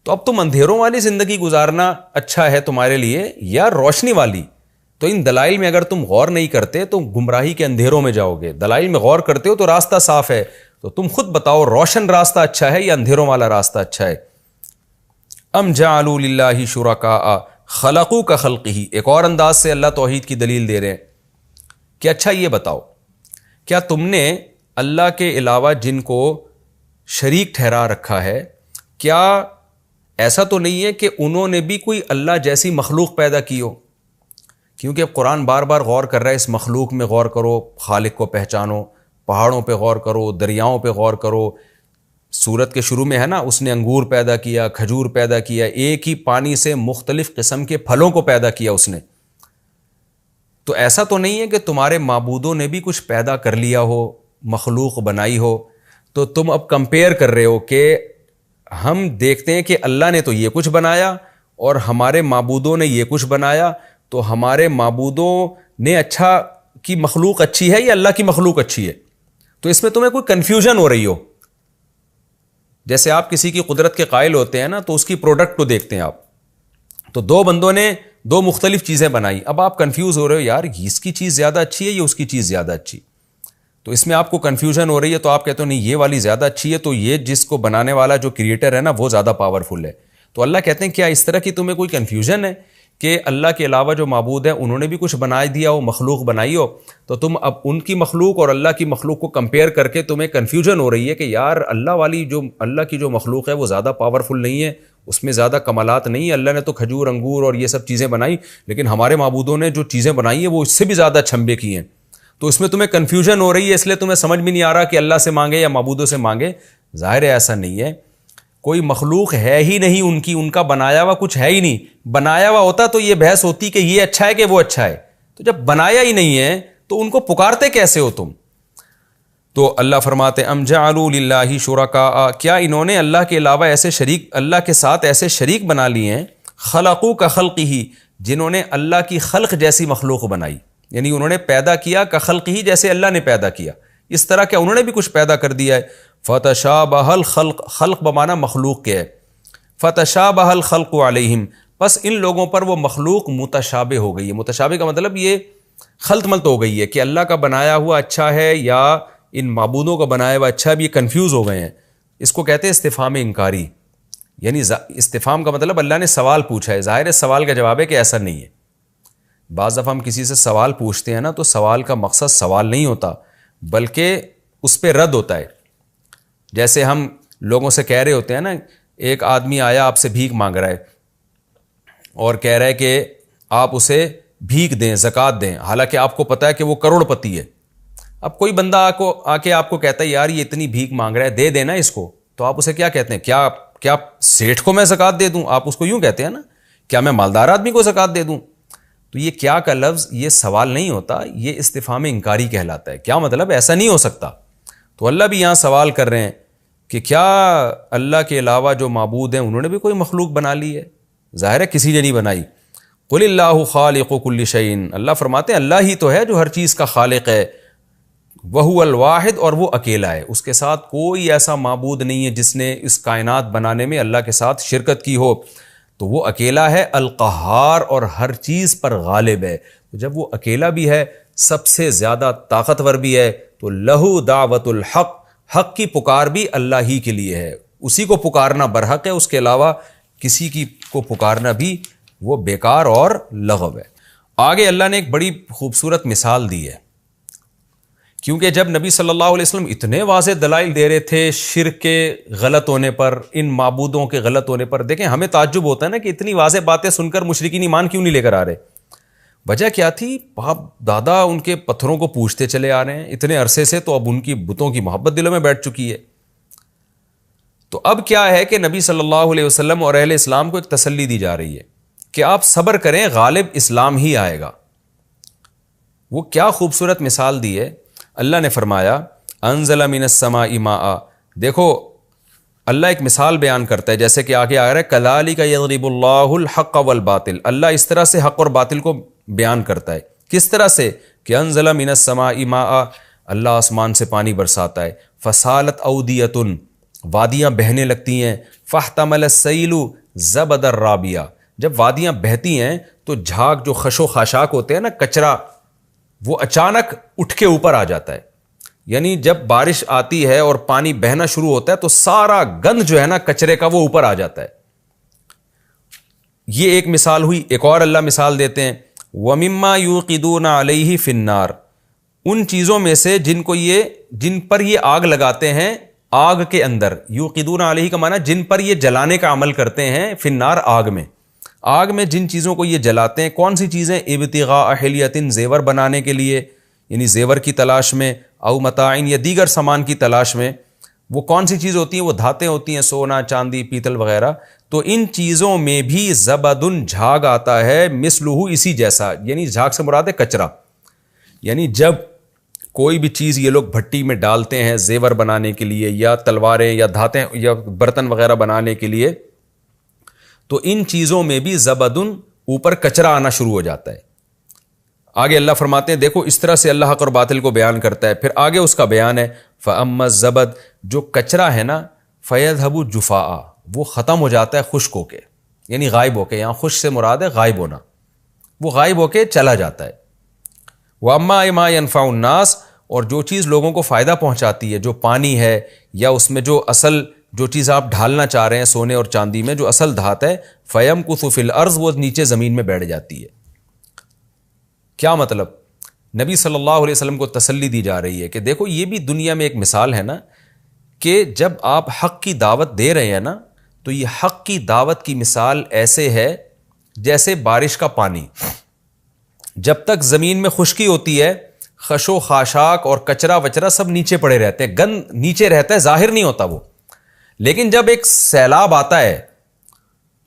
تو اب تم اندھیروں والی زندگی گزارنا اچھا ہے تمہارے لیے یا روشنی والی؟ تو ان دلائل میں اگر تم غور نہیں کرتے تو گمراہی کے اندھیروں میں جاؤ گے. دلائل میں غور کرتے ہو تو راستہ صاف ہے. تو تم خود بتاؤ روشن راستہ اچھا ہے یا اندھیروں والا راستہ اچھا ہے؟ ام جعلوا للہ شرکاء خلقوا کخلقہ. ایک اور انداز سے اللہ توحید کی دلیل دے رہے ہیں کہ اچھا یہ بتاؤ, کیا تم نے اللہ کے علاوہ جن کو شریک ٹھہرا رکھا ہے, کیا ایسا تو نہیں ہے کہ انہوں نے بھی کوئی اللہ جیسی مخلوق پیدا کی ہو؟ کیونکہ اب قرآن بار بار غور کر رہا ہے, اس مخلوق میں غور کرو, خالق کو پہچانو, پہاڑوں پہ غور کرو, دریاؤں پہ غور کرو. سورت کے شروع میں ہے نا, اس نے انگور پیدا کیا, کھجور پیدا کیا, ایک ہی پانی سے مختلف قسم کے پھلوں کو پیدا کیا اس نے. تو ایسا تو نہیں ہے کہ تمہارے معبودوں نے بھی کچھ پیدا کر لیا ہو, مخلوق بنائی ہو. تو تم اب کمپیئر کر رہے ہو کہ ہم دیکھتے ہیں کہ اللہ نے تو یہ کچھ بنایا اور ہمارے معبودوں نے یہ کچھ بنایا, تو ہمارے معبودوں نے اچھا کی مخلوق اچھی ہے یا اللہ کی مخلوق اچھی ہے؟ تو اس میں تمہیں کوئی کنفیوژن ہو رہی ہو. جیسے آپ کسی کی قدرت کے قائل ہوتے ہیں نا, تو اس کی پروڈکٹ کو دیکھتے ہیں آپ, تو دو بندوں نے دو مختلف چیزیں بنائی, اب آپ کنفیوز ہو رہے ہو یار اس کی چیز زیادہ اچھی ہے یا اس کی چیز زیادہ اچھی. تو اس میں آپ کو کنفیوژن ہو رہی ہے, تو آپ کہتے ہو نہیں یہ والی زیادہ اچھی ہے, تو یہ جس کو بنانے والا جو کریٹر ہے نا وہ زیادہ پاورفل ہے. تو اللہ کہتے ہیں کیا اس طرح کی تمہیں کوئی کنفیوژن ہے کہ اللہ کے علاوہ جو معبود ہیں انہوں نے بھی کچھ بنا دیا ہو, مخلوق بنائی ہو, تو تم اب ان کی مخلوق اور اللہ کی مخلوق کو کمپیئر کر کے تمہیں کنفیوژن ہو رہی ہے کہ یار اللہ کی جو مخلوق ہے وہ زیادہ پاورفل نہیں ہے, اس میں زیادہ کمالات نہیں ہے. اللہ نے تو کھجور, انگور اور یہ سب چیزیں بنائی, لیکن ہمارے معبودوں نے جو چیزیں بنائی ہیں وہ اس سے بھی زیادہ چھمبے کی ہیں. تو اس میں تمہیں کنفیوژن ہو رہی ہے, اس لیے تمہیں سمجھ بھی نہیں آ رہا کہ اللہ سے مانگے یا معبودوں سے مانگے. ظاہر ہے ایسا نہیں ہے, کوئی مخلوق ہے ہی نہیں ان کا بنایا ہوا کچھ ہے ہی نہیں. بنایا ہوا ہوتا تو یہ بحث ہوتی کہ یہ اچھا ہے کہ وہ اچھا ہے. تو جب بنایا ہی نہیں ہے تو ان کو پکارتے کیسے ہو تم؟ تو اللہ فرماتے ام جعلوا للہ شرکاء, کیا انہوں نے اللہ کے علاوہ اللہ کے ساتھ ایسے شریک بنا لیے ہیں, خلقوا کخلقہ, جنہوں نے اللہ کی خلق جیسی مخلوق بنائی, یعنی انہوں نے پیدا کیا کخلقہ جیسے اللہ نے پیدا کیا. اس طرح کیا انہوں نے بھی کچھ پیدا کر دیا ہے؟ فتشابہ الخلق, خلق بمانا مخلوق کے ہے, فتشابہ الخلق علیہم, بس ان لوگوں پر وہ مخلوق متشابہ ہو گئی ہے. متشابہ کا مطلب یہ خلط ملط ہو گئی ہے کہ اللہ کا بنایا ہوا اچھا ہے یا ان معبودوں کا بنایا ہوا اچھا ہے, بھی کنفیوز ہو گئے ہیں. اس کو کہتے ہیں استفہام انکاری, یعنی استفہام کا مطلب اللہ نے سوال پوچھا ہے. ظاہر ہے سوال کا جواب ہے کہ ایسا نہیں ہے. بعض دفعہ ہم کسی سے سوال پوچھتے ہیں نا, تو سوال کا مقصد سوال نہیں ہوتا بلکہ اس پہ رد ہوتا ہے. جیسے ہم لوگوں سے کہہ رہے ہوتے ہیں نا, ایک آدمی آیا آپ سے بھیک مانگ رہا ہے اور کہہ رہا ہے کہ آپ اسے بھیک دیں, زکوٰۃ دیں, حالانکہ آپ کو پتہ ہے کہ وہ کروڑ پتی ہے. اب کوئی بندہ آ کے آپ کو کہتا ہے یار یہ اتنی بھیک مانگ رہا ہے, دے دینا اس کو, تو آپ اسے کیا کہتے ہیں؟ کیا سیٹھ کو میں زکوٰۃ دے دوں؟ آپ اس کو یوں کہتے ہیں نا, کیا میں مالدار آدمی کو زکوٰۃ دے دوں؟ تو یہ کیا کا لفظ یہ سوال نہیں ہوتا, یہ استفہام انکاری کہلاتا ہے. کیا مطلب ایسا نہیں ہو سکتا. تو اللہ بھی یہاں سوال کر رہے ہیں کہ کیا اللہ کے علاوہ جو معبود ہیں انہوں نے بھی کوئی مخلوق بنا لی ہے؟ ظاہر ہے کسی نے نہیں بنائی. قل اللہ خالق کل شیء, اللہ فرماتے ہیں اللہ ہی تو ہے جو ہر چیز کا خالق ہے. وہو الواحد, اور وہ اکیلا ہے, اس کے ساتھ کوئی ایسا معبود نہیں ہے جس نے اس کائنات بنانے میں اللہ کے ساتھ شرکت کی ہو. تو وہ اکیلا ہے. القہار, اور ہر چیز پر غالب ہے. تو جب وہ اکیلا بھی ہے, سب سے زیادہ طاقتور بھی ہے, تو لہو دعوت الحق, حق کی پکار بھی اللہ ہی کے لیے ہے. اسی کو پکارنا برحق ہے, اس کے علاوہ کسی کی کو پکارنا بھی وہ بیکار اور لغو ہے. آگے اللہ نے ایک بڑی خوبصورت مثال دی ہے, کیونکہ جب نبی صلی اللہ علیہ وسلم اتنے واضح دلائل دے رہے تھے شرک کے غلط ہونے پر, ان معبودوں کے غلط ہونے پر, دیکھیں ہمیں تعجب ہوتا ہے نا کہ اتنی واضح باتیں سن کر مشرکین ایمان کیوں نہیں لے کر آ رہے. وجہ کیا تھی؟ باپ دادا ان کے پتھروں کو پوجتے چلے آ رہے ہیں اتنے عرصے سے, تو اب ان کی بتوں کی محبت دلوں میں بیٹھ چکی ہے. تو اب کیا ہے کہ نبی صلی اللہ علیہ وسلم اور اہل اسلام کو ایک تسلی دی جا رہی ہے کہ آپ صبر کریں, غالب اسلام ہی آئے گا. وہ کیا خوبصورت مثال دی ہے. اللہ نے فرمایا انزل من السماء ماء, دیکھو اللہ ایک مثال بیان کرتا ہے، جیسے کہ آگے آ رہا ہے کذالک یضرب اللہ الحق والباطل، اللہ اس طرح سے حق اور باطل کو بیان کرتا ہے. کس طرح سے؟ کہ انزل من السماء ماء، اللہ آسمان سے پانی برساتا ہے. فسالت اودیۃ، وادیاں بہنے لگتی ہیں. فاحتمل السیل زبدا رابیہ، جب وادیاں بہتی ہیں تو جھاگ جو خش و خاشاک ہوتے ہیں نا، کچرا، وہ اچانک اٹھ کے اوپر آ جاتا ہے. یعنی جب بارش آتی ہے اور پانی بہنا شروع ہوتا ہے تو سارا گند جو ہے نا کچرے کا، وہ اوپر آ جاتا ہے. یہ ایک مثال ہوئی. ایک اور اللہ مثال دیتے ہیں وَمِمَّا يُوقِدُونَ عَلَيْهِ فِي النَّارِ، ان چیزوں میں سے جن پر یہ آگ لگاتے ہیں آگ کے اندر. یوقدون علیہ کا معنی جن پر یہ جلانے کا عمل کرتے ہیں، فی النار آگ میں. آگ میں جن چیزوں کو یہ جلاتے ہیں، کون سی چیزیں؟ ابتغاء حلیۃ، زیور بنانے کے لیے، یعنی زیور کی تلاش میں، او متاعن، یا دیگر سامان کی تلاش میں. وہ کون سی چیز ہوتی ہیں؟ وہ دھاتیں ہوتی ہیں، سونا، چاندی، پیتل وغیرہ. تو ان چیزوں میں بھی زبدن، جھاگ آتا ہے، مثلہ، اسی جیسا. یعنی جھاگ سے مراد ہے کچرا. یعنی جب کوئی بھی چیز یہ لوگ بھٹی میں ڈالتے ہیں زیور بنانے کے لیے، یا تلواریں یا دھاتیں یا برتن وغیرہ بنانے کے لیے، تو ان چیزوں میں بھی زبدن، اوپر کچرا آنا شروع ہو جاتا ہے. آگے اللہ فرماتے ہیں دیکھو اس طرح سے اللہ حق اور باطل کو بیان کرتا ہے. پھر آگے اس کا بیان ہے فَأَمَّا الزَّبَدُ، جو کچرا ہے نا، فَيَذْهَبُ جُفَاءً، وہ ختم ہو جاتا ہے خشک ہو کے، یعنی غائب ہو کے. یہاں خشک سے مراد ہے غائب ہونا، وہ غائب ہو کے چلا جاتا ہے. وَأَمَّا مَا يَنْفَعُ النَّاسَ، اور جو چیز لوگوں کو فائدہ پہنچاتی ہے، جو پانی ہے، یا اس میں جو اصل جو چیز آپ ڈھالنا چاہ رہے ہیں سونے اور چاندی میں، جو اصل دھات ہے، فَيَمْكُثُ فِي الْأَرْضِ، وہ نیچے زمین میں بیٹھ جاتی ہے. کیا مطلب؟ نبی صلی اللہ علیہ وسلم کو تسلی دی جا رہی ہے کہ دیکھو یہ بھی دنیا میں ایک مثال ہے نا، کہ جب آپ حق کی دعوت دے رہے ہیں نا، تو یہ حق کی دعوت کی مثال ایسے ہے جیسے بارش کا پانی. جب تک زمین میں خشکی ہوتی ہے، خش و خاشاک اور کچرا وچرا سب نیچے پڑے رہتے ہیں، گند نیچے رہتا ہے، ظاہر نہیں ہوتا وہ. لیکن جب ایک سیلاب آتا ہے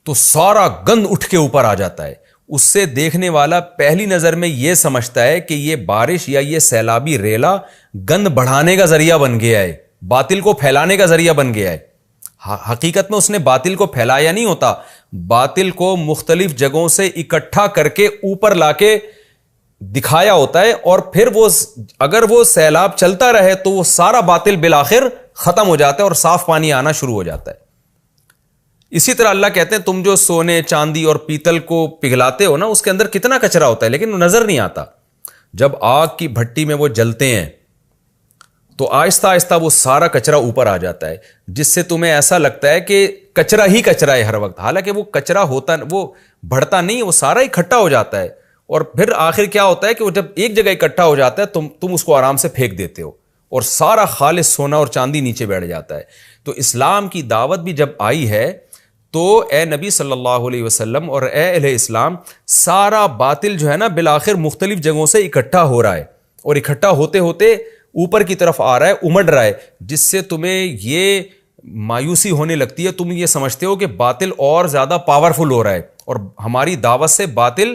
تو سارا گند اٹھ کے اوپر آ جاتا ہے. اس سے دیکھنے والا پہلی نظر میں یہ سمجھتا ہے کہ یہ بارش یا یہ سیلابی ریلا گند بڑھانے کا ذریعہ بن گیا ہے، باطل کو پھیلانے کا ذریعہ بن گیا ہے. حقیقت میں اس نے باطل کو پھیلایا نہیں ہوتا، باطل کو مختلف جگہوں سے اکٹھا کر کے اوپر لا کے دکھایا ہوتا ہے. اور پھر وہ اگر وہ سیلاب چلتا رہے تو وہ سارا باطل بالآخر ختم ہو جاتا ہے اور صاف پانی آنا شروع ہو جاتا ہے. اسی طرح اللہ کہتے ہیں تم جو سونے، چاندی اور پیتل کو پگھلاتے ہو نا، اس کے اندر کتنا کچرا ہوتا ہے لیکن وہ نظر نہیں آتا. جب آگ کی بھٹی میں وہ جلتے ہیں تو آہستہ آہستہ وہ سارا کچرا اوپر آ جاتا ہے، جس سے تمہیں ایسا لگتا ہے کہ کچرا ہی کچرا ہے ہر وقت. حالانکہ وہ کچرا ہوتا، وہ بڑھتا نہیں، وہ سارا اکٹھا ہو جاتا ہے. اور پھر آخر کیا ہوتا ہے کہ وہ جب ایک جگہ اکٹھا ہو جاتا ہے تم اس کو آرام سے پھینک دیتے ہو اور سارا خالص سونا اور چاندی نیچے بیٹھ جاتا ہے. تو اسلام کی دعوت بھی جب آئی ہے تو اے نبی صلی اللہ علیہ وسلم اور اے اہل اسلام، سارا باطل جو ہے نا بالآخر مختلف جگہوں سے اکٹھا ہو رہا ہے، اور اکٹھا ہوتے ہوتے اوپر کی طرف آ رہا ہے، امڑ رہا ہے، جس سے تمہیں یہ مایوسی ہونے لگتی ہے. تم یہ سمجھتے ہو کہ باطل اور زیادہ پاورفل ہو رہا ہے اور ہماری دعوت سے باطل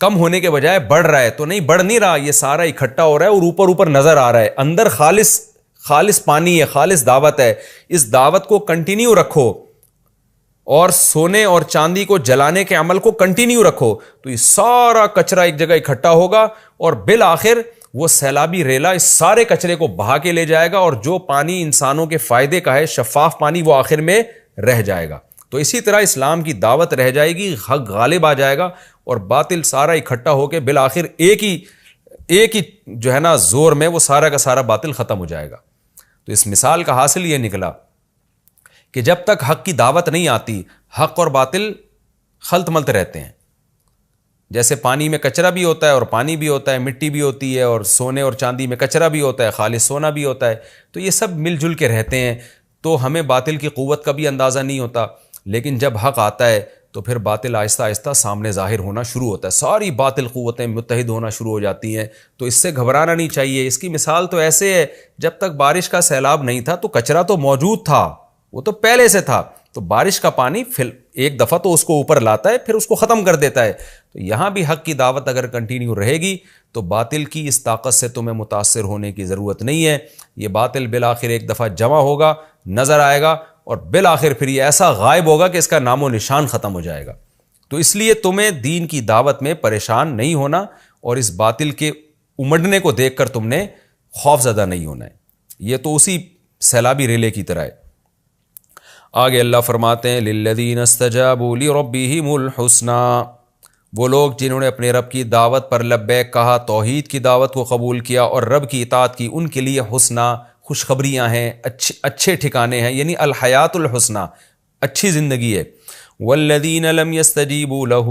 کم ہونے کے بجائے بڑھ رہا ہے. تو نہیں، بڑھ نہیں رہا، یہ سارا اکٹھا ہو رہا ہے اور اوپر اوپر نظر آ رہا ہے. اندر خالص پانی ہے، خالص دعوت ہے. اس دعوت کو کنٹینیو رکھو اور سونے اور چاندی کو جلانے کے عمل کو کنٹینیو رکھو، تو یہ سارا کچرا ایک جگہ اکٹھا ہوگا اور بالآخر وہ سیلابی ریلا اس سارے کچرے کو بہا کے لے جائے گا، اور جو پانی انسانوں کے فائدے کا ہے، شفاف پانی، وہ آخر میں رہ جائے گا. تو اسی طرح اسلام کی دعوت رہ جائے گی، حق غالب آ جائے گا اور باطل سارا اکٹھا ہو کے بالآخر ایک ہی جو ہے نا زور میں وہ سارا کا سارا باطل ختم ہو جائے گا. تو اس مثال کا حاصل یہ نکلا کہ جب تک حق کی دعوت نہیں آتی، حق اور باطل خلط ملت رہتے ہیں. جیسے پانی میں کچرا بھی ہوتا ہے اور پانی بھی ہوتا ہے، مٹی بھی ہوتی ہے، اور سونے اور چاندی میں کچرا بھی ہوتا ہے، خالص سونا بھی ہوتا ہے. تو یہ سب مل جل کے رہتے ہیں. تو ہمیں باطل کی قوت کا بھی اندازہ نہیں ہوتا، لیکن جب حق آتا ہے تو پھر باطل آہستہ آہستہ سامنے ظاہر ہونا شروع ہوتا ہے. ساری باطل قوتیں متحد ہونا شروع ہو جاتی ہیں. تو اس سے گھبرانا نہیں چاہیے. اس کی مثال تو ایسے ہے، جب تک بارش کا سیلاب نہیں تھا تو کچرا تو موجود تھا، وہ تو پہلے سے تھا. تو بارش کا پانی ایک دفعہ تو اس کو اوپر لاتا ہے، پھر اس کو ختم کر دیتا ہے. تو یہاں بھی حق کی دعوت اگر کنٹینیو رہے گی تو باطل کی اس طاقت سے تمہیں متاثر ہونے کی ضرورت نہیں ہے. یہ باطل بالآخر ایک دفعہ جمع ہوگا، نظر آئے گا اور بالآخر پھر یہ ایسا غائب ہوگا کہ اس کا نام و نشان ختم ہو جائے گا. تو اس لیے تمہیں دین کی دعوت میں پریشان نہیں ہونا اور اس باطل کے امڑنے کو دیکھ کر تم نے خوف زدہ نہیں ہونا ہے. یہ تو اسی سیلابی ریلے کی طرح ہے. آگے اللہ فرماتے ہیں للذین استجابوا لربہم الحسنی، وہ لوگ جنہوں نے اپنے رب کی دعوت پر لبیک کہا، توحید کی دعوت کو قبول کیا اور رب کی اطاعت کی، ان کے لیے حسنی خوشخبریاں ہیں، اچھے ٹھکانے ہیں، یعنی الحیات الحسنی، اچھی زندگی ہے. والذین لم یستجیبوا لہ،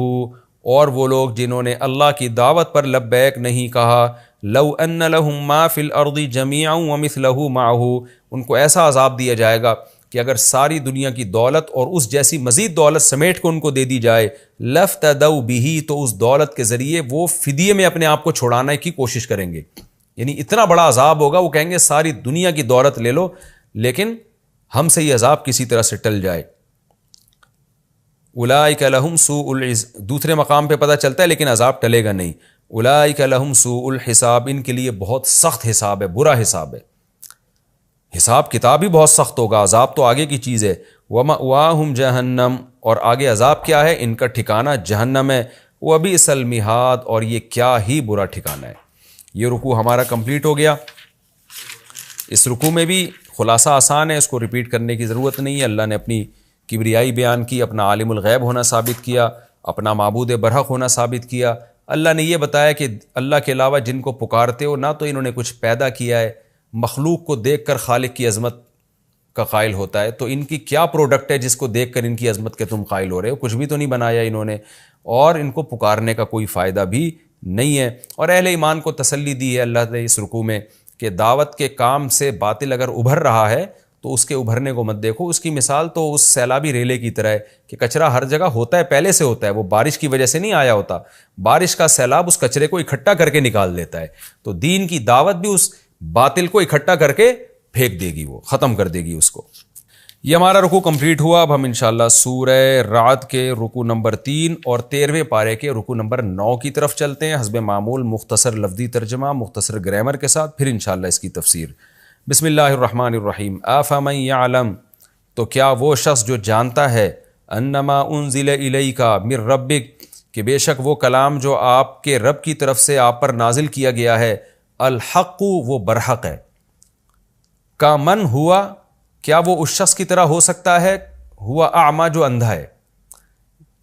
اور وہ لوگ جنہوں نے اللہ کی دعوت پر لبیک نہیں کہا، لو ان لہم ما فی الارض جمیعا ومثلہ معہ، ان کو ایسا عذاب دیا جائے گا کہ اگر ساری دنیا کی دولت اور اس جیسی مزید دولت سمیٹ کو ان کو دے دی جائے، لفتدوا بہ، تو اس دولت کے ذریعے وہ فدیے میں اپنے آپ کو چھڑانے کی کوشش کریں گے. یعنی اتنا بڑا عذاب ہوگا، وہ کہیں گے ساری دنیا کی دولت لے لو لیکن ہم سے یہ عذاب کسی طرح سے ٹل جائے. اولئک لہم سوء دوسرے مقام پہ پتہ چلتا ہے لیکن عذاب ٹلے گا نہیں. اولئک لہم سوء الحساب، ان کے لیے بہت سخت حساب ہے، برا حساب ہے. حساب کتاب ہی بہت سخت ہوگا، عذاب تو آگے کی چیز ہے. ومأواہم جہنم، اور آگے عذاب کیا ہے؟ ان کا ٹھکانہ جہنم ہے. وبئس المہاد، اور یہ کیا ہی برا ٹھکانہ ہے. یہ رکوع ہمارا کمپلیٹ ہو گیا. اس رکوع میں بھی خلاصہ آسان ہے، اس کو ریپیٹ کرنے کی ضرورت نہیں ہے. اللہ نے اپنی کبریائی بیان کی، اپنا عالم الغیب ہونا ثابت کیا، اپنا معبود برحق ہونا ثابت کیا. اللہ نے یہ بتایا کہ اللہ کے علاوہ جن کو پکارتے ہو نہ تو انہوں نے کچھ پیدا کیا ہے، مخلوق کو دیکھ کر خالق کی عظمت کا قائل ہوتا ہے، تو ان کی کیا پروڈکٹ ہے جس کو دیکھ کر ان کی عظمت کے تم قائل ہو رہے ہو؟ کچھ بھی تو نہیں بنایا انہوں نے، اور ان کو پکارنے کا کوئی فائدہ بھی نہیں ہے. اور اہل ایمان کو تسلی دی ہے اللہ نے اس رکوع میں کہ دعوت کے کام سے باطل اگر ابھر رہا ہے تو اس کے ابھرنے کو مت دیکھو. اس کی مثال تو اس سیلابی ریلے کی طرح ہے کہ کچرا ہر جگہ ہوتا ہے، پہلے سے ہوتا ہے، وہ بارش کی وجہ سے نہیں آیا ہوتا. بارش کا سیلاب اس کچرے کو اکٹھا کر کے نکال دیتا ہے. تو دین کی دعوت بھی اس باطل کو اکٹھا کر کے پھینک دے گی، وہ ختم کر دے گی اس کو. یہ ہمارا رکوع کمپلیٹ ہوا. اب ہم انشاءاللہ سورہ رعد کے رکوع نمبر 3 اور 13ویں پارے کے رکوع نمبر 9 کی طرف چلتے ہیں. حسب معمول مختصر لفظی ترجمہ، مختصر گرامر کے ساتھ، پھر انشاءاللہ اس کی تفسیر. بسم اللہ الرحمن الرحیم. افمن یعلم، تو کیا وہ شخص جو جانتا ہے، انما انزل الیک من ربک، کہ بے شک وہ کلام جو آپ کے رب کی طرف سے آپ پر نازل کیا گیا ہے، الحق، وہ برحق ہے. کا من ہوا، کیا وہ اس شخص کی طرح ہو سکتا ہے، ہوا اعمیٰ، جو اندھا ہے.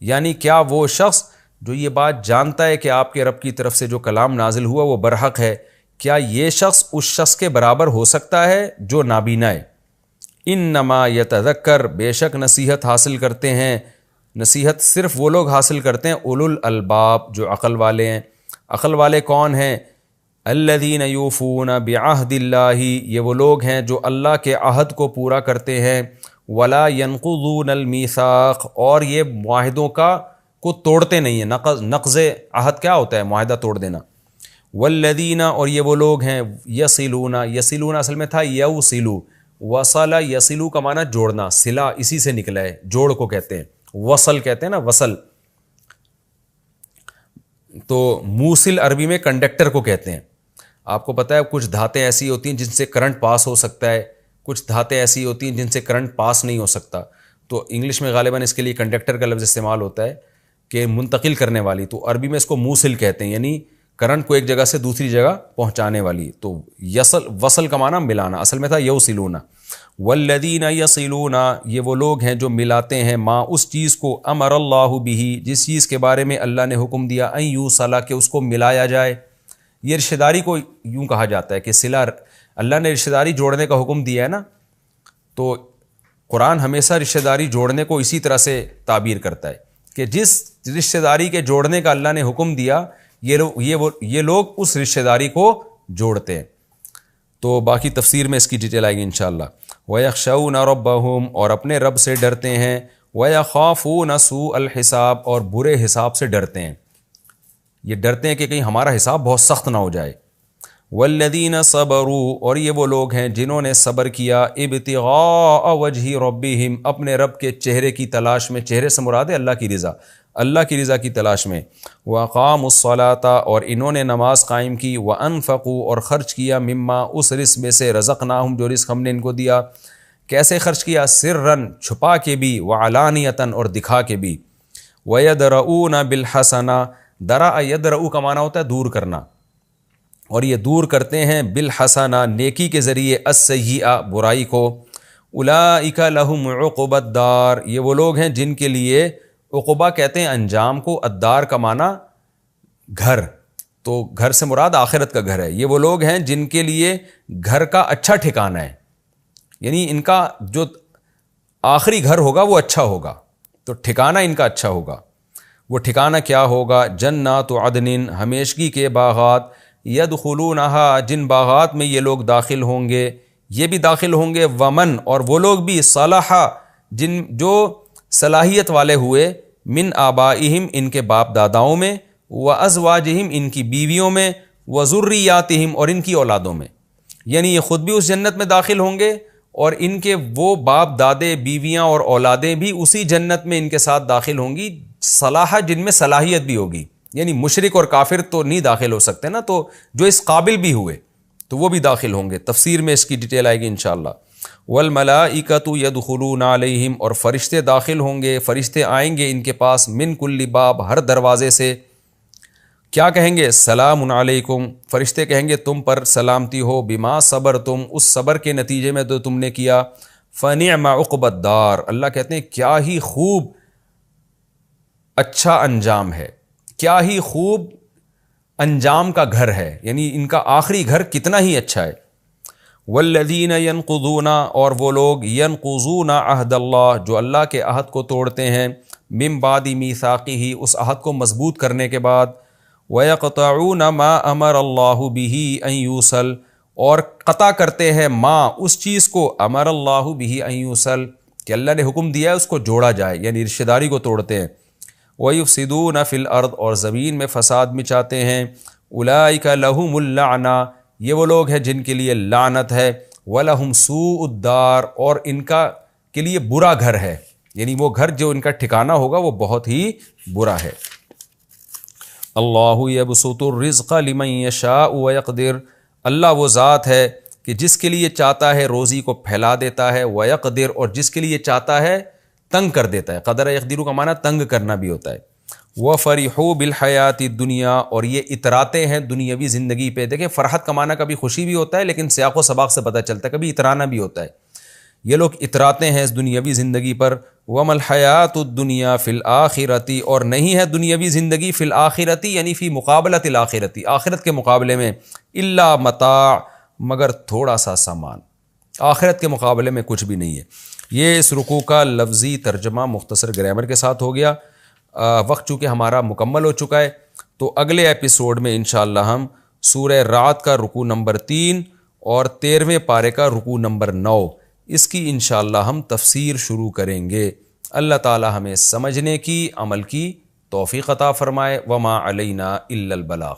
یعنی کیا وہ شخص جو یہ بات جانتا ہے کہ آپ کے رب کی طرف سے جو کلام نازل ہوا وہ برحق ہے، کیا یہ شخص اس شخص کے برابر ہو سکتا ہے جو نابینا ہے؟ انما یتذکر، بے شک نصیحت حاصل کرتے ہیں، نصیحت صرف وہ لوگ حاصل کرتے ہیں اولو الالباب، جو عقل والے ہیں. عقل والے کون ہیں؟ الذین یوفون بعہد اللہ، یہ وہ لوگ ہیں جو اللہ کے عہد کو پورا کرتے ہیں. ولا ینقضون المیثاق، اور یہ معاہدوں کو توڑتے نہیں ہیں. نقض عہد کیا ہوتا ہے؟ معاہدہ توڑ دینا. والذین، اور یہ وہ لوگ ہیں، یصلون، یصلون اصل میں تھا یوصلو، وصل یصلو کا معنی جوڑنا، صلہ اسی سے نکلا ہے، جوڑ کو کہتے ہیں، وصل کہتے ہیں نا، وصل. تو موصل عربی میں کنڈکٹر کو کہتے ہیں. آپ کو پتہ ہے کچھ دھاتیں ایسی ہوتی ہیں جن سے کرنٹ پاس ہو سکتا ہے، کچھ دھاتیں ایسی ہوتی ہیں جن سے کرنٹ پاس نہیں ہو سکتا. تو انگلش میں غالباً اس کے لیے کنڈکٹر کا لفظ استعمال ہوتا ہے کہ منتقل کرنے والی. تو عربی میں اس کو موصل کہتے ہیں، یعنی کرنٹ کو ایک جگہ سے دوسری جگہ پہنچانے والی. تو وصل کا معنی ملانا، اصل میں تھا یوصلون. والذین یصلون، یہ وہ لوگ ہیں جو ملاتے ہیں، ما، اس چیز کو، امر اللہ بہ، جس چیز کے بارے میں اللہ نے حکم دیا، ان یوصل، کہ اس کو ملایا جائے. یہ رشتہ داری کو یوں کہا جاتا ہے کہ صلہ، اللہ نے رشتہ داری جوڑنے کا حکم دیا ہے نا، تو قرآن ہمیشہ رشتہ داری جوڑنے کو اسی طرح سے تعبیر کرتا ہے کہ جس رشتہ داری کے جوڑنے کا اللہ نے حکم دیا، یہ لوگ اس رشتہ داری کو جوڑتے ہیں. تو باقی تفسیر میں اس کی ڈیٹیل آئے گی انشاءاللہ. وَيَخْشَوْنَ رَبَّهُمْ، اور اپنے رب سے ڈرتے ہیں. وَيَخَافُونَ سُوءَ الْحِسَابِ، اور برے حساب سے ڈرتے ہیں. یہ ڈرتے ہیں کہ کہیں ہمارا حساب بہت سخت نہ ہو جائے. والذین صبروا، اور یہ وہ لوگ ہیں جنہوں نے صبر کیا، ابتغاء وجہ ربہم، اپنے رب کے چہرے کی تلاش میں. چہرے سے مراد ہے اللہ کی رضا، اللہ کی رضا کی تلاش میں. وَأَقَامُوا الصَّلَاةَ، اور انہوں نے نماز قائم کی. وَأَنفَقُوا، اور خرچ کیا، مما، اس رزق میں سے، رزقناہم، جو رزق ہم نے ان کو دیا. کیسے خرچ کیا؟ سرًا چھپا کے بھی، وعلانیتاً اور دکھا کے بھی، وَيَدْرَؤُونَ بِالْحَسَنَةِ، درأ یدرؤ کا معنی ہوتا ہے دور کرنا، اور یہ دور کرتے ہیں بالحسنہ نیکی کے ذریعے، السیئہ برائی کو، اولئک لہم عقبی الدار، یہ وہ لوگ ہیں جن کے لیے عقبہ کہتے ہیں انجام کو، الدار کا معنی گھر، تو گھر سے مراد آخرت کا گھر ہے، یہ وہ لوگ ہیں جن کے لیے گھر کا اچھا ٹھکانہ ہے، یعنی ان کا جو آخری گھر ہوگا وہ اچھا ہوگا، تو ٹھکانہ ان کا اچھا ہوگا۔ وہ ٹھکانہ کیا ہوگا؟ جنات عدن، ہمیشگی کے باغات، یدخلونہا، جن باغات میں یہ لوگ داخل ہوں گے، یہ بھی داخل ہوں گے، ومن، اور وہ لوگ بھی، صلحہ، جو صلاحیت والے ہوئے، من آبائہم، ان کے باپ داداؤں میں، وازواجہم، ان کی بیویوں میں، وذریاتہم، اور ان کی اولادوں میں، یعنی یہ خود بھی اس جنت میں داخل ہوں گے، اور ان کے وہ باپ دادے، بیویاں اور اولادیں بھی اسی جنت میں ان کے ساتھ داخل ہوں گی، صلاح جن میں صلاحیت بھی ہوگی، یعنی مشرک اور کافر تو نہیں داخل ہو سکتے نا، تو جو اس قابل بھی ہوئے تو وہ بھی داخل ہوں گے، تفسیر میں اس کی ڈیٹیل آئے گی انشاءاللہ۔ والملائکۃ یدخلون علیہم، اور فرشتے داخل ہوں گے، فرشتے آئیں گے ان کے پاس، من کل باب، ہر دروازے سے، کیا کہیں گے؟ سلام علیکم، فرشتے کہیں گے تم پر سلامتی ہو، بما صبرتم، اس صبر کے نتیجے میں جو تم نے کیا، فنعم عقبی الدار، اللہ کہتے ہیں کیا ہی خوب اچھا انجام ہے، کیا ہی خوب انجام کا گھر ہے، یعنی ان کا آخری گھر کتنا ہی اچھا ہے۔ والذین ینقضون، اور وہ لوگ، ینقضون عہد اللہ، جو اللہ کے عہد کو توڑتے ہیں، من بعد میثاقہ، اس عہد کو مضبوط کرنے کے بعد، وَيَقْطَعُونَ مَا أَمَرَ اللَّهُ بِهِ أَن يُوصَلَ، اور قطع کرتے ہیں ما، اس چیز کو، امر اللہ بہ ان یوصل، کہ اللہ نے حکم دیا ہے اس کو جوڑا جائے، یعنی رشتہ داری کو توڑتے ہیں، وَيُفْسِدُونَ فِي الْأَرْضِ، اور زمین میں فساد مچاتے ہیں، أُولَئِكَ لَهُمُ اللَّعْنَةُ، یہ وہ لوگ ہیں جن کے لیے لعنت ہے، وَلَهُمْ سُوءُ الدَّارِ، اور ان کا کے لیے برا گھر ہے، یعنی وہ گھر جو ان کا ٹھکانہ ہوگا وہ بہت ہی برا ہے۔ اللہ یبسط الرزق لمن یشاء ویقدر، اللہ وہ ذات ہے کہ جس کے لیے چاہتا ہے روزی کو پھیلا دیتا ہے، ویقدر، اور جس کے لیے چاہتا ہے تنگ کر دیتا ہے، قدر یقدر کا معنی تنگ کرنا بھی ہوتا ہے۔ وَفَرِحُوا بِالْحَيَاةِ الدُّنْيَا، اور یہ اتراتے ہیں دنیاوی زندگی پہ، دیکھیں فرحت کا معنی کبھی خوشی بھی ہوتا ہے، لیکن سیاق و سباق سے پتہ چلتا ہے کبھی اترانا بھی ہوتا ہے، یہ لوگ اتراتے ہیں اس دنیاوی زندگی پر۔ وَمَا الْحَيَاةُ الدُّنْيَا فِي الْآخِرَةِ، اور نہیں ہے دنیاوی زندگی فی الآخرۃ، یعنی فی مقابلۃ الآخرۃ، آخرت کے مقابلے میں، الا متاع، مگر تھوڑا سا سامان، آخرت کے مقابلے میں کچھ بھی نہیں ہے۔ یہ اس رکوع کا لفظی ترجمہ مختصر گرامر کے ساتھ ہو گیا۔ وقت چونکہ ہمارا مکمل ہو چکا ہے، تو اگلے ایپیسوڈ میں انشاءاللہ ہم سورہ رعد کا رکوع نمبر 3 اور 13ویں پارے کا رکوع نمبر 9، اس کی انشاءاللہ ہم تفسیر شروع کریں گے۔ اللہ تعالی ہمیں سمجھنے کی، عمل کی توفیق عطا فرمائے۔ وما علینا الا البلاغ۔